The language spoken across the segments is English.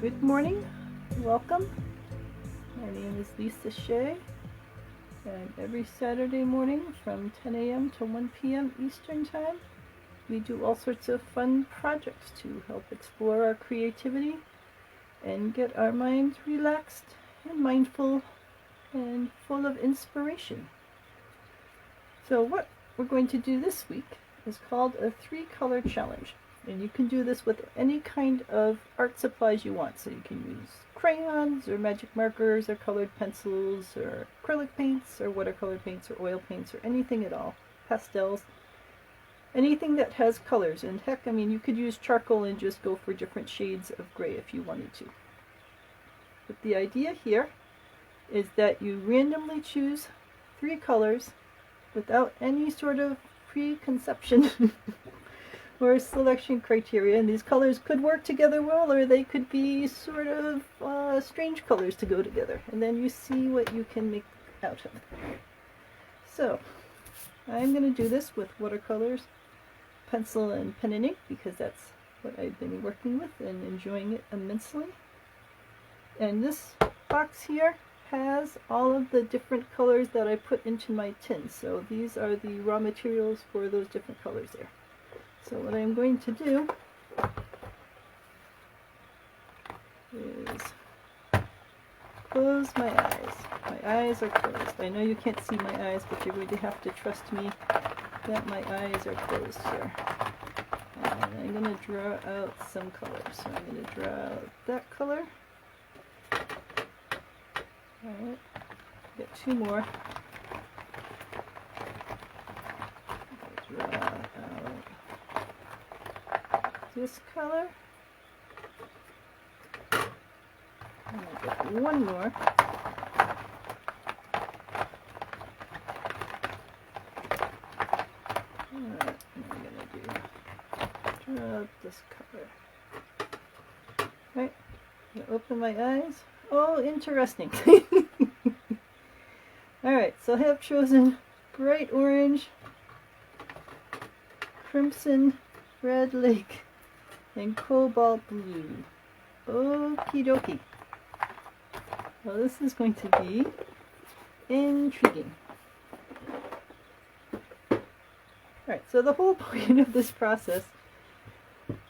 Good morning, welcome. My name is Lisa Shea, and every Saturday morning from 10 a.m. to 1 p.m. Eastern Time, we do all sorts of fun projects to help explore our creativity and get our minds relaxed and mindful and full of inspiration. So what we're going to do this week is called a 3-color challenge. And you can do this with any kind of art supplies you want. So you can use crayons or magic markers or colored pencils or acrylic paints or watercolor paints or oil paints or anything at all. Pastels. Anything that has colors. And heck, I mean, you could use charcoal and just go for different shades of gray if you wanted to. But the idea here is that you randomly choose 3 colors without any sort of preconception or selection criteria, and these colors could work together well, or they could be sort of strange colors to go together, and then you see what you can make out of. So I'm going to do this with watercolors, pencil and pen and ink, because that's what I've been working with and enjoying it immensely. And this box here has all of the different colors that I put into my tin, so these are the raw materials for those different colors there. So what I'm going to do is close my eyes. My eyes are closed. I know you can't see my eyes, but you're going to have to trust me that my eyes are closed here. And I'm going to draw out some colors. So I'm going to draw out that color. Alright, get 2 more. Draw out this color. And I'll get 1 more. Alright, and I'm going to draw out this color. Right, I'm going to open my eyes. Oh, interesting. Alright, so I have chosen bright orange, crimson, red lake, and cobalt blue. Okie dokie. Well, this is going to be intriguing. Alright, so the whole point of this process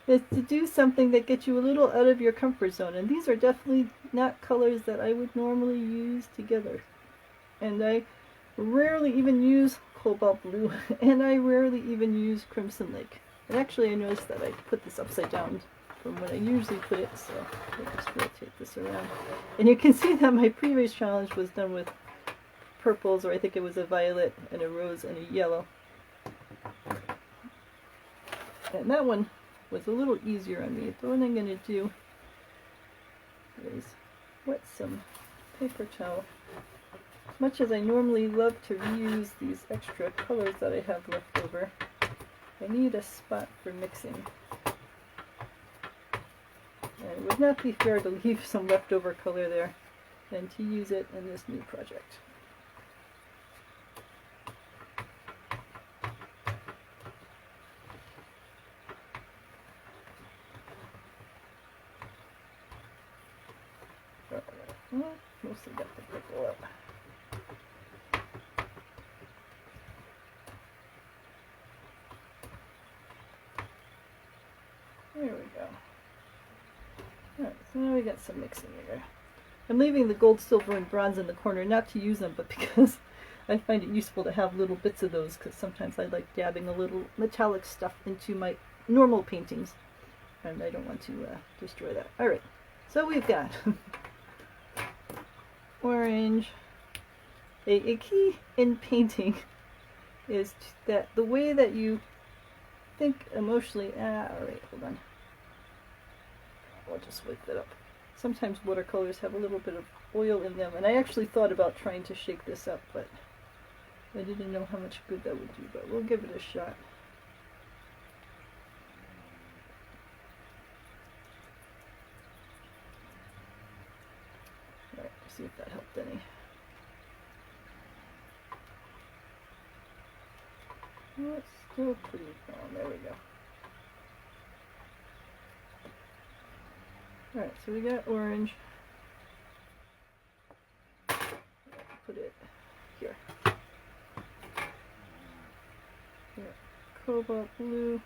is to do something that gets you a little out of your comfort zone. And these are definitely not colors that I would normally use together. And I rarely even use cobalt blue, and I rarely even use crimson lake. And actually I noticed that I put this upside down from when I usually put it, so I'll just rotate this around. And you can see that my previous challenge was done with purples, or I think it was a violet and a rose and a yellow. And that one was a little easier on me. But what I'm going to do is wet some paper towel. As much as I normally love to reuse these extra colors that I have left over, I need a spot for mixing. And it would not be fair to leave some leftover color there and to use it in this new project. Well, mostly got the purple up. There we go. Alright, so now we got some mixing here. I'm leaving the gold, silver, and bronze in the corner, not to use them, but because I find it useful to have little bits of those, because sometimes I like dabbing a little metallic stuff into my normal paintings, and I don't want to destroy that. Alright, so we've got orange. A key in painting is that the way that you think emotionally. Alright, hold on. I'll just wipe that up. Sometimes watercolors have a little bit of oil in them, and I actually thought about trying to shake this up, but I didn't know how much good that would do, but we'll give it a shot. Alright, see if that helped any. Oh, it's still pretty brown. There we go. Alright, so we got orange. Put it here. Yeah, cobalt blue.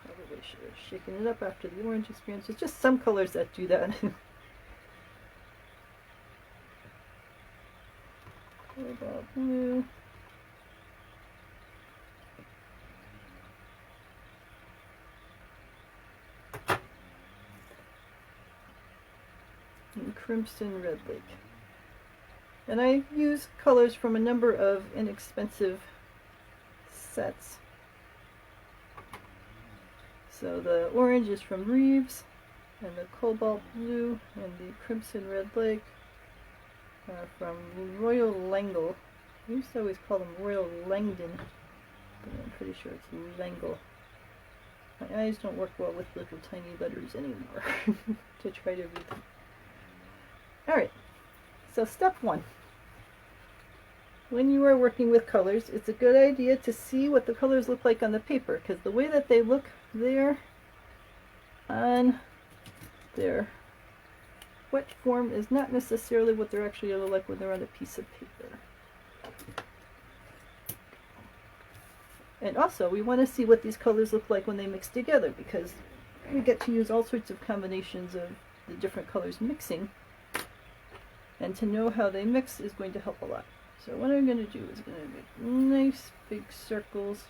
Probably should have shaken it up after the orange experience. There's just some colors that do that. Cobalt blue. And Crimson Red Lake. And I use colors from a number of inexpensive sets. So the orange is from Reeves, and the cobalt blue and the Crimson Red Lake are from Royal Langle. I used to always call them Royal Langdon, but I'm pretty sure it's Langle. My eyes don't work well with little tiny letters anymore to try to read them. Alright, so step one. When you are working with colors, it's a good idea to see what the colors look like on the paper, because the way that they look there on their wet form is not necessarily what they're actually going to look like when they're on a piece of paper. And also, we want to see what these colors look like when they mix together, because we get to use all sorts of combinations of the different colors mixing, and to know how they mix is going to help a lot. So what I'm going to do is going to make nice big circles,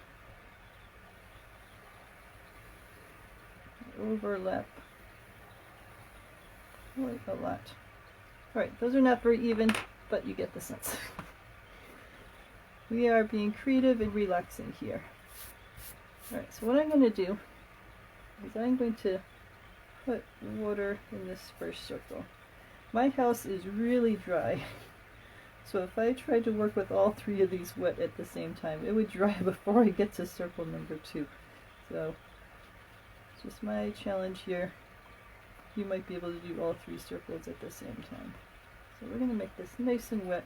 overlap quite a lot. Alright, those are not very even, but you get the sense. We are being creative and relaxing here. Alright, so what I'm going to do is I'm going to put water in this first circle. My house is really dry. So if I tried to work with all three of these wet at the same time, it would dry before I get to circle number 2. So, it's just my challenge here. You might be able to do all 3 circles at the same time. So we're going to make this nice and wet,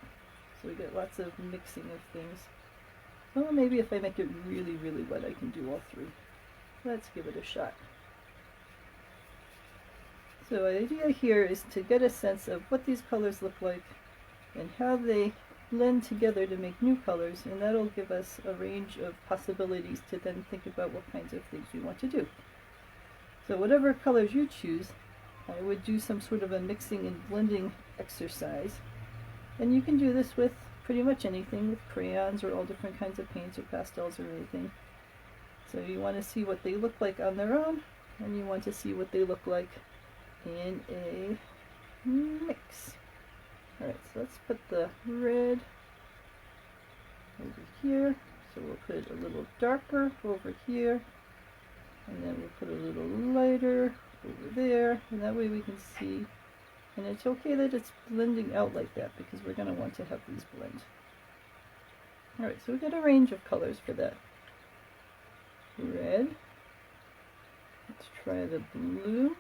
so we get lots of mixing of things. Well, maybe if I make it really, really wet, I can do all 3. Let's give it a shot. So the idea here is to get a sense of what these colors look like, and how they blend together to make new colors, and that'll give us a range of possibilities to then think about what kinds of things we want to do. So whatever colors you choose, I would do some sort of a mixing and blending exercise. And you can do this with pretty much anything, with crayons or all different kinds of paints or pastels or anything. So you want to see what they look like on their own, and you want to see what they look like in a mix. Alright, so let's put the red over here. So we'll put it a little darker over here, and then we'll put a little lighter over there, and that way we can see. And it's okay that it's blending out like that, because we're going to want to have these blend. Alright, so we got a range of colors for that. Red. Let's try the blue.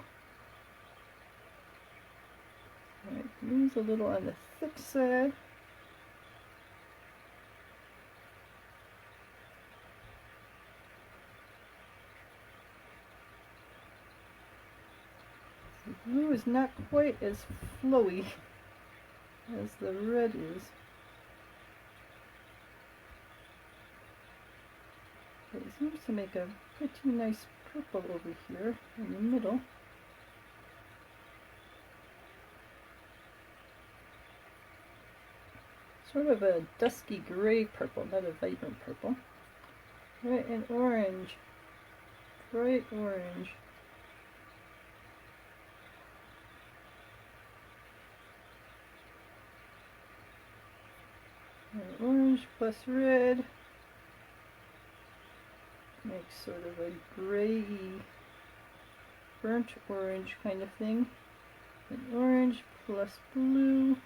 Alright, blue's a little on the thick side. The blue is not quite as flowy as the red is. But it seems to make a pretty nice purple over here in the middle. Sort of a dusky gray purple, not a vibrant purple. Right, and orange. Bright orange. And orange plus red makes sort of a grayy, burnt orange kind of thing. And orange plus blue.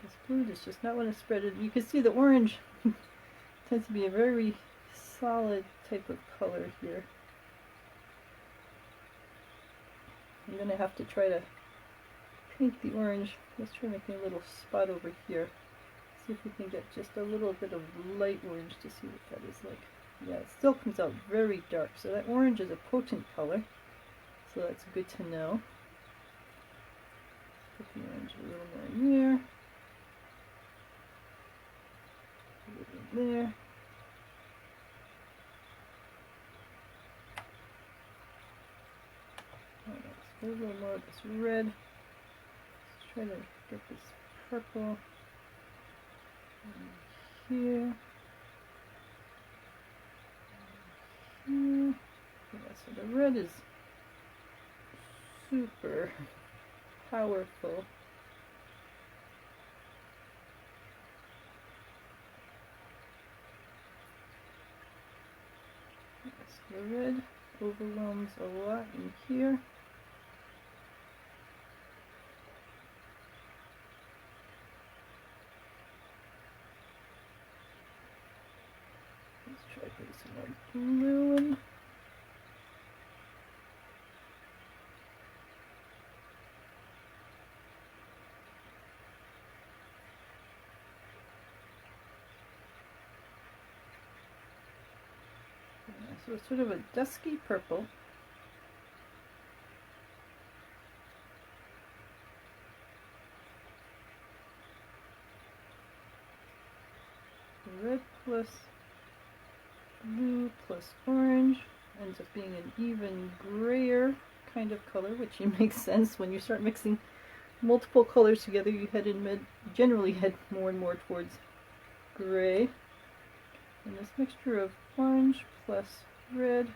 This blue does just not want to spread it. You can see the orange tends to be a very solid type of color here. I'm going to have to try to paint the orange. Let's try making a little spot over here. See if we can get just a little bit of light orange to see what that is like. Yeah, it still comes out very dark. So that orange is a potent color. So that's good to know. Put the orange a little more in there. A little there. Alright, let's put a little more of this red. Let's try to get this purple here. Here. Yeah, so the red is super powerful. Yes, the red overwhelms a lot in here. Let's try putting some more blue in. So it's sort of a dusky purple. Red plus blue plus orange ends up being an even grayer kind of color, which makes sense. When you start mixing multiple colors together, you generally head more and more towards gray. And this mixture of orange plus red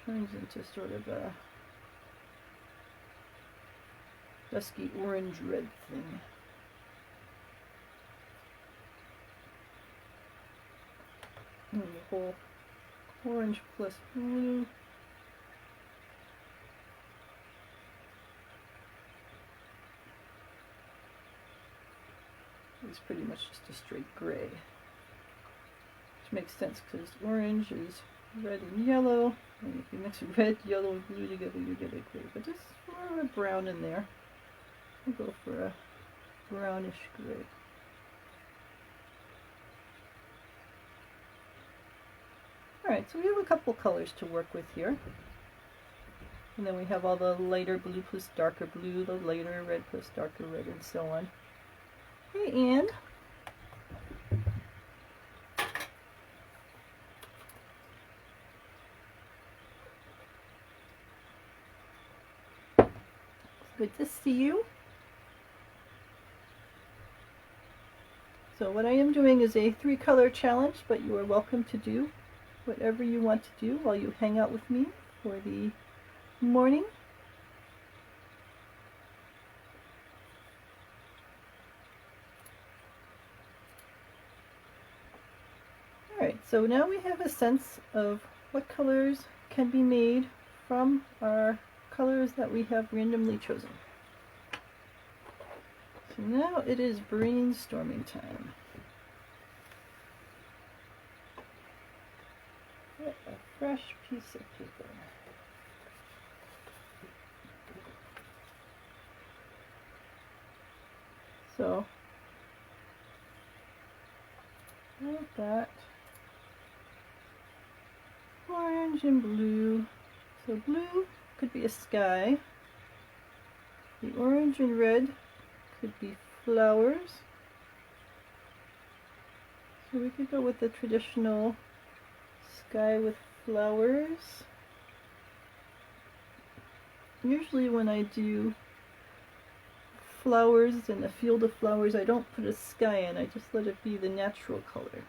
turns into sort of a dusky orange red thing. And the whole orange plus blue is pretty much just a straight gray. Which makes sense because orange is red and yellow, and if you mix red, yellow, and blue together, you get a gray. But just more of a brown in there. We'll go for a brownish gray. Alright, so we have a couple colors to work with here. And then we have all the lighter blue plus darker blue, the lighter red plus darker red, and so on. Hey, Anne. Good to see you. So what I am doing is a 3-color challenge, but you are welcome to do whatever you want to do while you hang out with me for the morning. Alright, so now we have a sense of what colors can be made from our colors that we have randomly chosen. So now it is brainstorming time. Get a fresh piece of paper. So, like that. Orange and blue. So blue could be a sky. The orange and red could be flowers. So we could go with the traditional sky with flowers. Usually when I do flowers in a field of flowers, I don't put a sky in, I just let it be the natural color.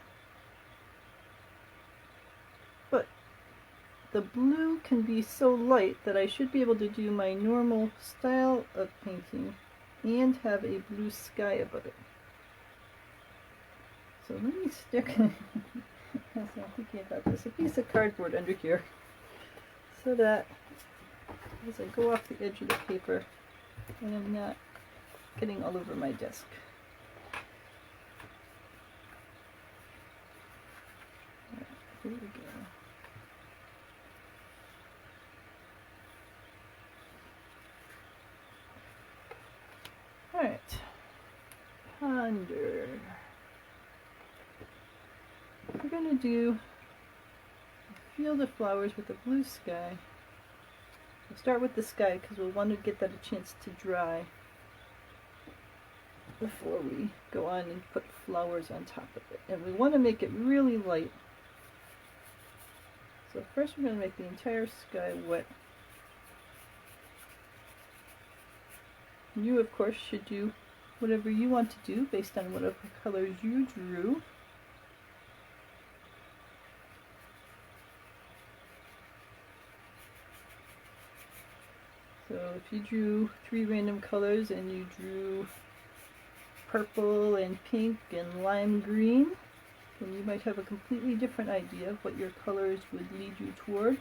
But the blue can be so light that I should be able to do my normal style of painting and have a blue sky above it. So let me stick, as I'm thinking about this, a piece of cardboard under here so that as I go off the edge of the paper and I'm not getting all over my desk. Right, here we go. Alright, ponder. We're going to do a field of flowers with a blue sky, We'll start with the sky because we'll want to get that a chance to dry before we go on and put flowers on top of it. And we want to make it really light. So first we're going to make the entire sky wet. You, of course, should do whatever you want to do based on whatever colors you drew. So if you drew 3 random colors and you drew purple and pink and lime green, then you might have a completely different idea of what your colors would lead you toward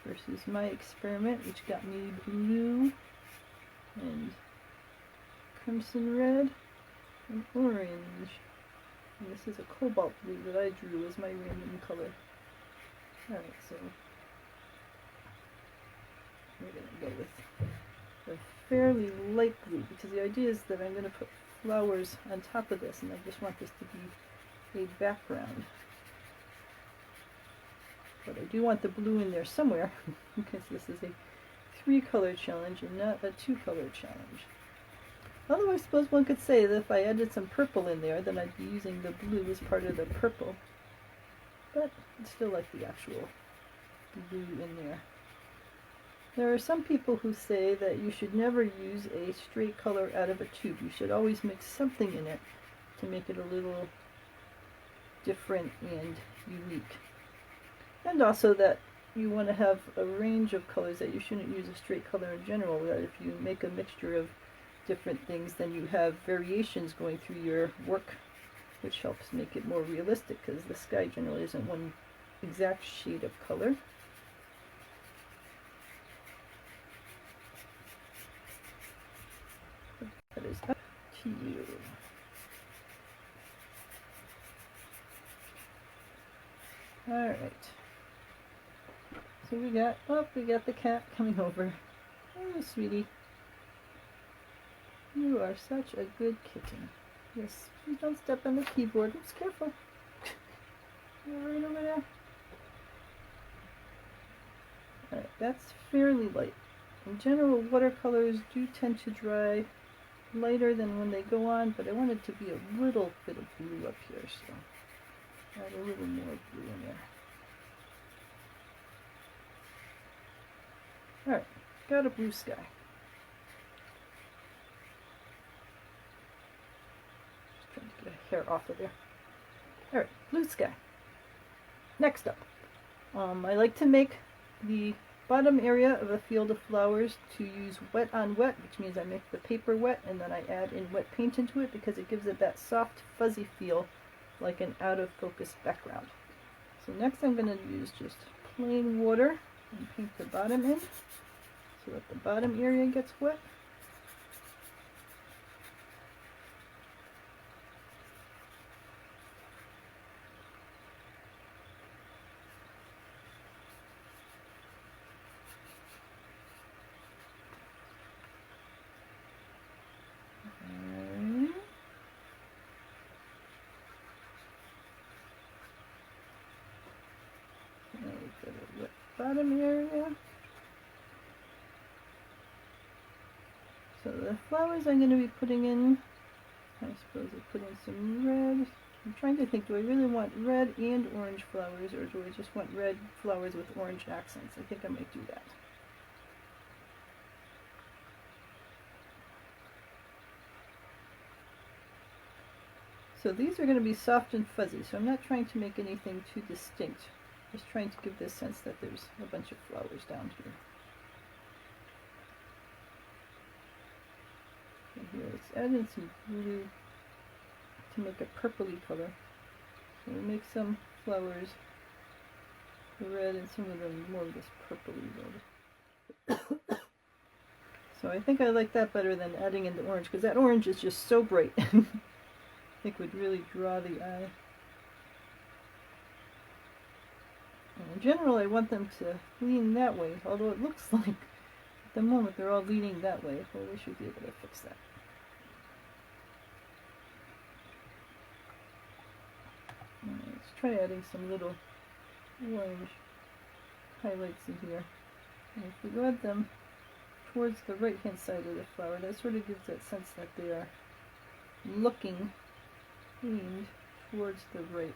versus my experiment, which got me blue and crimson red and orange. And this is a cobalt blue that I drew as my random color. Alright, so we're going to go with a fairly light blue because the idea is that I'm going to put flowers on top of this and I just want this to be a background. But I do want the blue in there somewhere because this is a 3-color challenge and not a 2-color challenge. Although I suppose one could say that if I added some purple in there, then I'd be using the blue as part of the purple. But I'd still like the actual blue in there. There are some people who say that you should never use a straight color out of a tube. You should always mix something in it to make it a little different and unique. And also that you want to have a range of colors, that you shouldn't use a straight color in general, that if you make a mixture of different things, then you have variations going through your work, which helps make it more realistic, because the sky generally isn't one exact shade of color. That is up to you. Alright. So we got the cat coming over. Oh, sweetie. You are such a good kitten. Yes, please don't step on the keyboard. Oops, careful. You're right over there. Alright, that's fairly light. In general, watercolors do tend to dry lighter than when they go on, but I want it to be a little bit of blue up here, so add a little more blue in there. Alright, got a blue sky. Just trying to get a hair off of there. Alright, blue sky. Next up, I like to make the bottom area of a field of flowers to use wet on wet, which means I make the paper wet and then I add in wet paint into it because it gives it that soft, fuzzy feel like an out of focus background. So next I'm going to use just plain water and paint the bottom in so that the bottom area gets wet. Bottom area. So the flowers I'm going to be putting in, I suppose I put in some red. I'm trying to think, do I really want red and orange flowers, or do I just want red flowers with orange accents? I think I might do that. So these are going to be soft and fuzzy, so I'm not trying to make anything too distinct. Just trying to give this sense that there's a bunch of flowers down here. And here, let's add in some blue to make a purpley color. So we'll make some flowers red and some of them more of this purpley red. So I think I like that better than adding in the orange, because that orange is just so bright. I think would really draw the eye. In general, I want them to lean that way, although it looks like at the moment they're all leaning that way. Well, we should be able to fix that. Let's try adding some little orange highlights in here. And if we add them towards the right hand side of the flower, that sort of gives that sense that they are looking, aimed towards the right.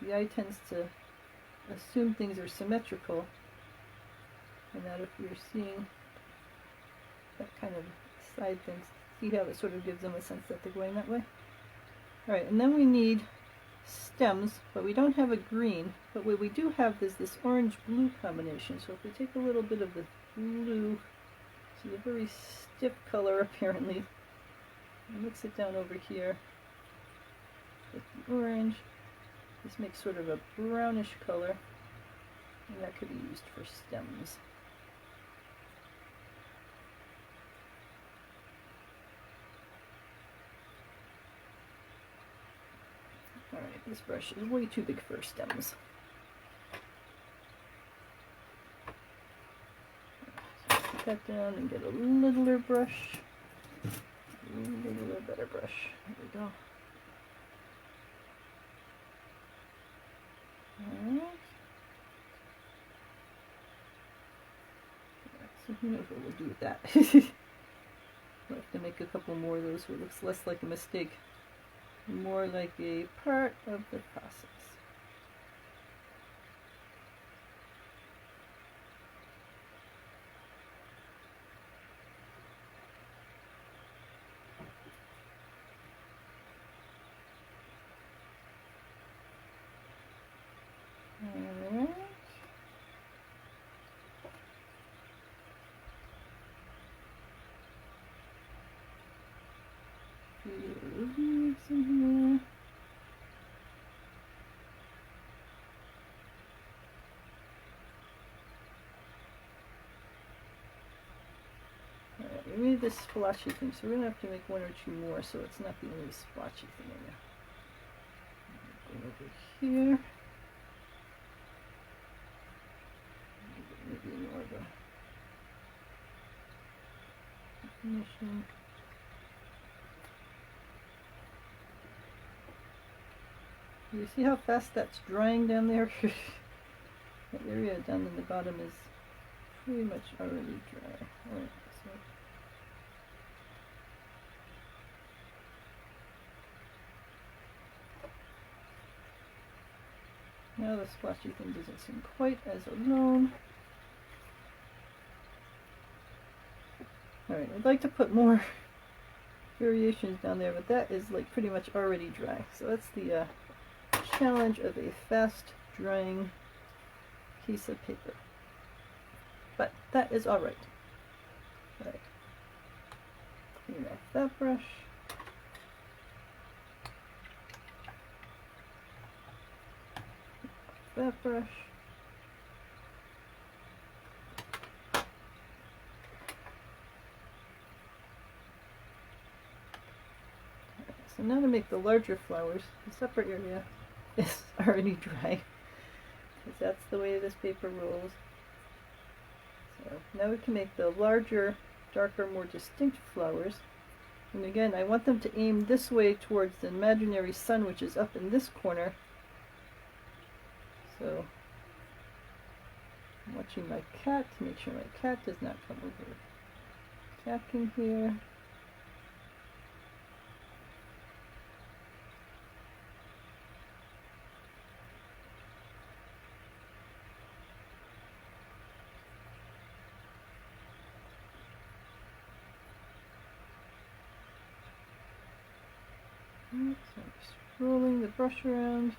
The eye tends to assume things are symmetrical, and that if you're seeing that kind of side things, see how it sort of gives them a sense that they're going that way? Alright, and then we need stems, but we don't have a green, but what we do have is this orange-blue combination. So if we take a little bit of the blue, it's a very stiff color apparently, and mix it down over here with the orange. This makes sort of a brownish color, and that could be used for stems. Alright, this brush is way too big for stems. So put that down and get a littler brush. A littler, better brush. There we go. Alright. So who knows what we'll do with that. We'll have to make a couple more of those so it looks less like a mistake, more like a part of the process. Alright. Leaves in here. Alright, we need this splotchy thing, so we're going to have to make one or two more so it's not the only splotchy thing in there. Go over here. Maybe more of a definition. You see how fast that's drying down there? That area down in the bottom is pretty much already dry. Alright, so now the splotchy thing doesn't seem quite as alone. Alright, I'd like to put more variations down there, but that is like pretty much already dry. So that's the challenge of a fast drying piece of paper. But that is alright. Alright. Clean off that brush. That brush. So now to make the larger flowers, the upper area is already dry, because that's the way this paper rolls. So now we can make the larger, darker, more distinct flowers. And again, I want them to aim this way towards the imaginary sun, which is up in this corner. So I'm watching my cat to make sure my cat does not come over attacking here. So I'm just rolling the brush around,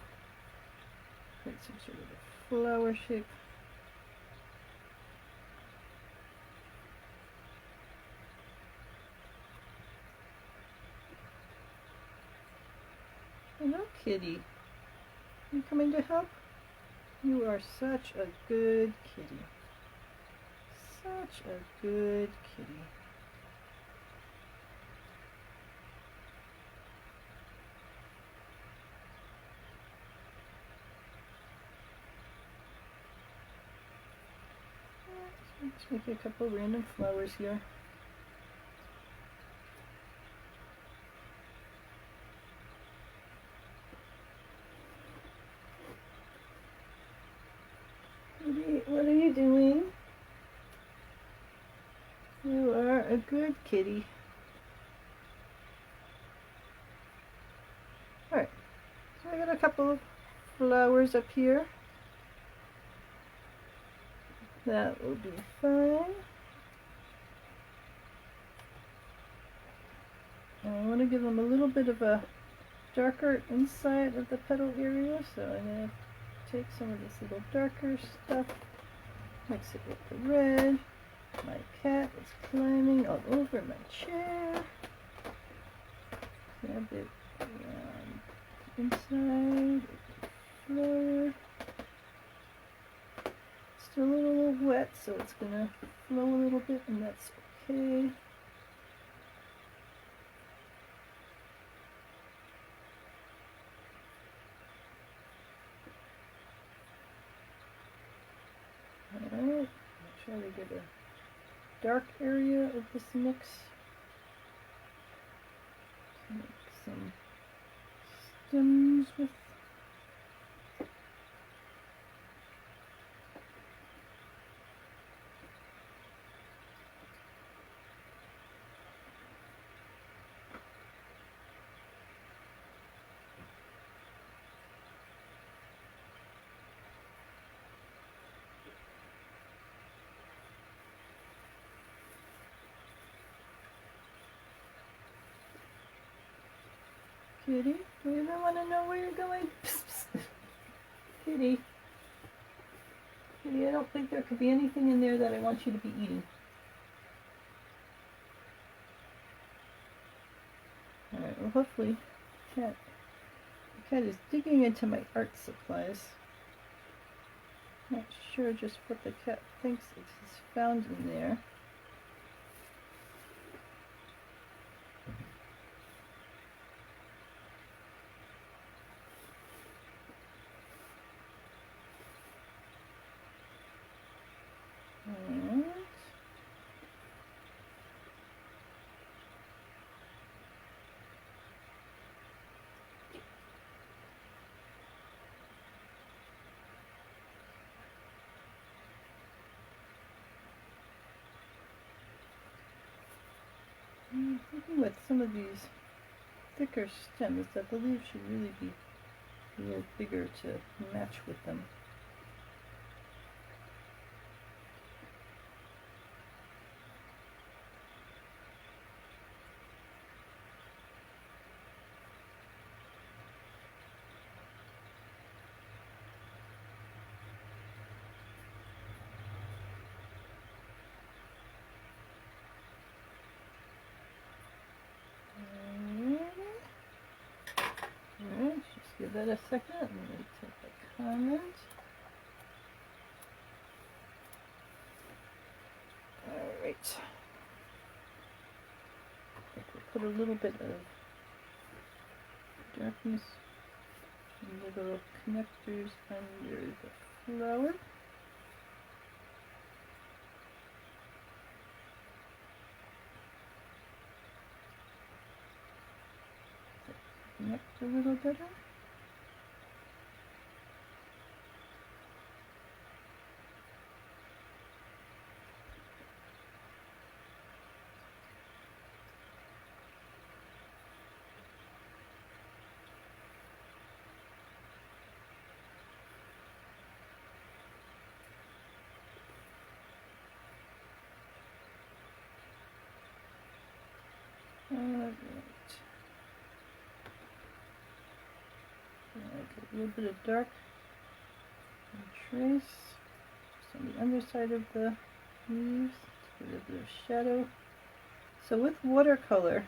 create some sort of a flower shape. Hello, kitty. You coming to help? You are such a good kitty. Such a good kitty. Let's make a couple random flowers here. What are you doing? A good kitty. Alright, so I got a couple of flowers up here. That will be fine. And I want to give them a little bit of a darker inside of the petal area, so I'm going to take some of this little darker stuff, mix it with the red. My cat is climbing all over my chair. Grab it around inside the flower. Still a little wet, so it's going to flow a little bit, and that's okay. Alright, try to get a dark area of this mix. Make some stems with. Kitty, do you even want to know where you're going? Kitty. Kitty, I don't think there could be anything in there that I want you to be eating. Alright, well hopefully the cat is digging into my art supplies. Not sure just what the cat thinks it has found in there. I'm thinking with some of these thicker stems, I believe should really be a little bigger to match with them. Give that a second. I'm going to take a comment. Alright. I think we'll put a little bit of darkness in the little connectors under the flower. Connect a little better. Alright. A little bit of dark and trace just on the underside of the leaves to get a bit of shadow. So with watercolor,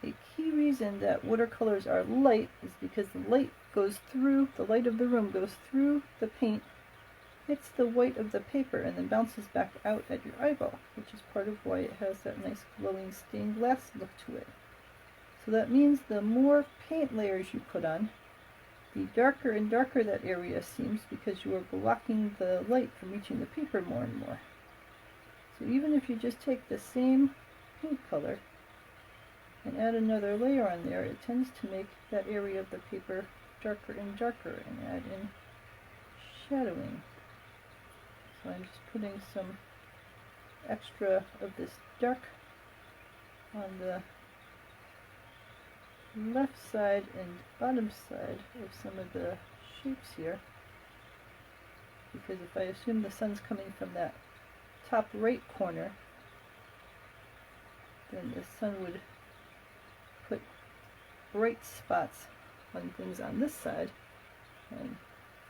a key reason that watercolors are light is because the light goes through, the light of the room goes through the paint, hits the white of the paper, and then bounces back out at your eyeball, which is part of why it has that nice glowing stained glass look to it. So that means the more paint layers you put on, the darker and darker that area seems because you are blocking the light from reaching the paper more and more. So even if you just take the same paint color and add another layer on there, it tends to make that area of the paper darker and darker and add in shadowing. So I'm just putting some extra of this dark on the left side and bottom side of some of the shapes here, because if I assume the sun's coming from that top right corner, then the sun would put bright spots on things on this side, and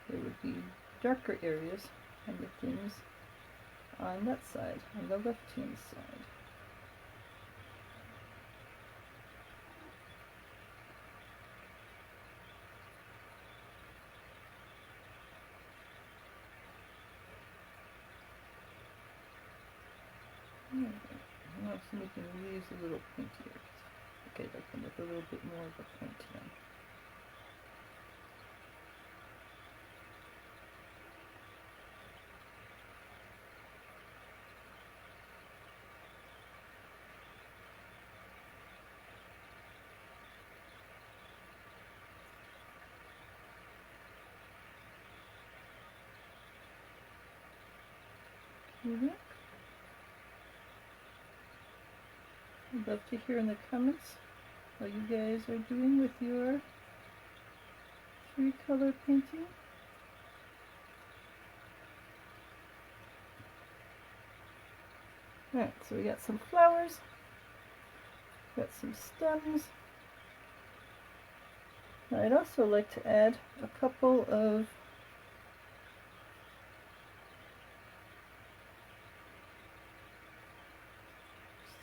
there would be darker areas on the things on that side, on the left-hand side. I'm also making the leaves a little pointier. Okay, like them with a little bit more of a point to them. I'd love to hear in the comments how you guys are doing with your 3-color painting. Alright, so we got some flowers, got some stems. I'd also like to add a couple of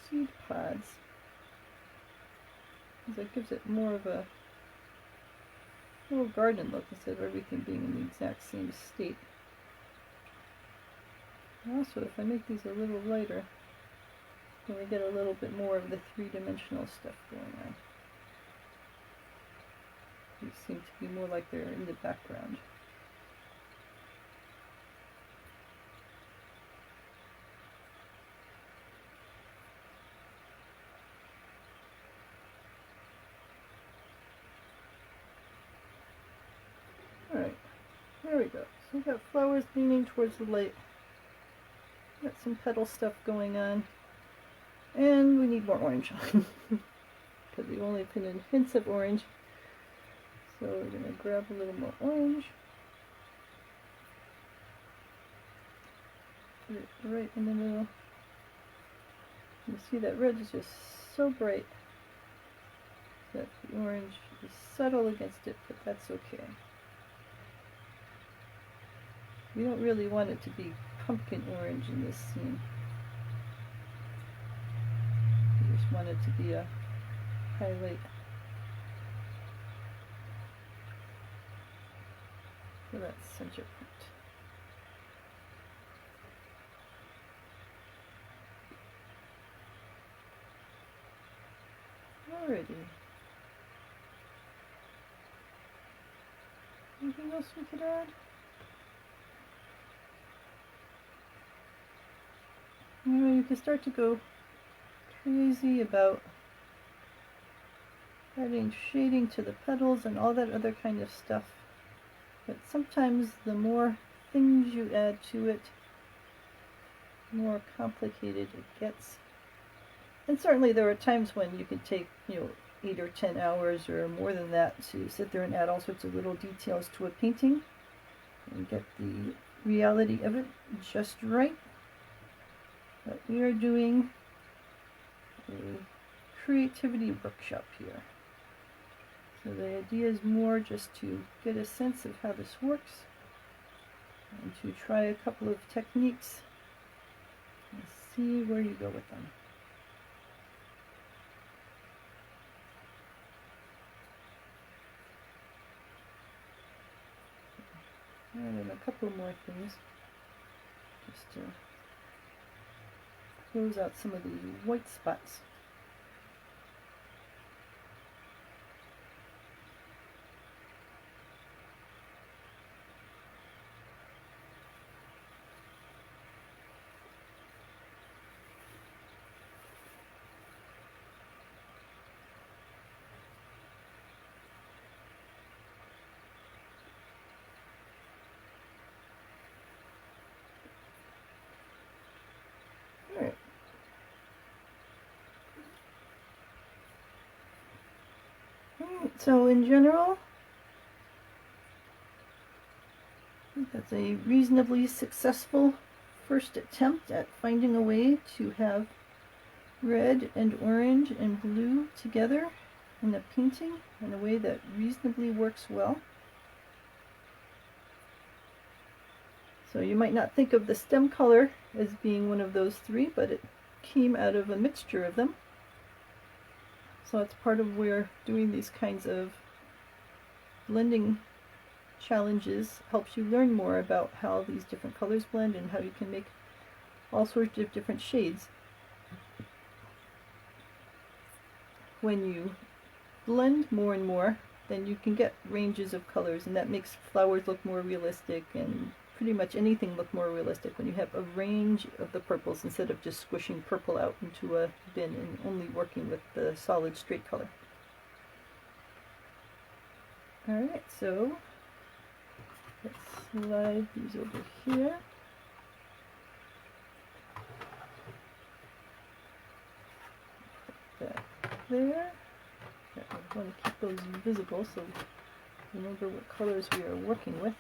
seed pods, because that gives it more of a little garden look instead of everything being in the exact same state. And also, if I make these a little lighter, then we get a little bit more of the three-dimensional stuff going on. These seem to be more like they're in the background. Alright, there we go. So we got flowers leaning towards the light. Got some petal stuff going on. And we need more orange. Because we've only put in hints of orange. So we're going to grab a little more orange. Put it right in the middle. You see that red is just so bright that the orange is subtle against it, but that's okay. We don't really want it to be pumpkin orange in this scene. We just want it to be a highlight. For that center point. Alrighty. Anything else we could add? You can start to go crazy about adding shading to the petals and all that other kind of stuff. But sometimes the more things you add to it, the more complicated it gets. And certainly there are times when you can take, 8 or 10 hours or more than that to sit there and add all sorts of little details to a painting and get the reality of it just right. But we are doing a creativity workshop here. So the idea is more just to get a sense of how this works and to try a couple of techniques and see where you go with them. And then a couple more things just to close out some of these white spots. Alright, so in general, I think that's a reasonably successful first attempt at finding a way to have red and orange and blue together in a painting in a way that reasonably works well. So you might not think of the stem color as being one of those three, but it came out of a mixture of them. So it's part of where doing these kinds of blending challenges helps you learn more about how these different colors blend and how you can make all sorts of different shades. When you blend more and more, then you can get ranges of colors, and that makes flowers look more realistic and pretty much anything look more realistic when you have a range of the purples instead of just squishing purple out into a bin and only working with the solid straight color. Alright, so let's slide these over here. Put that there. I want to keep those visible so remember what colors we are working with.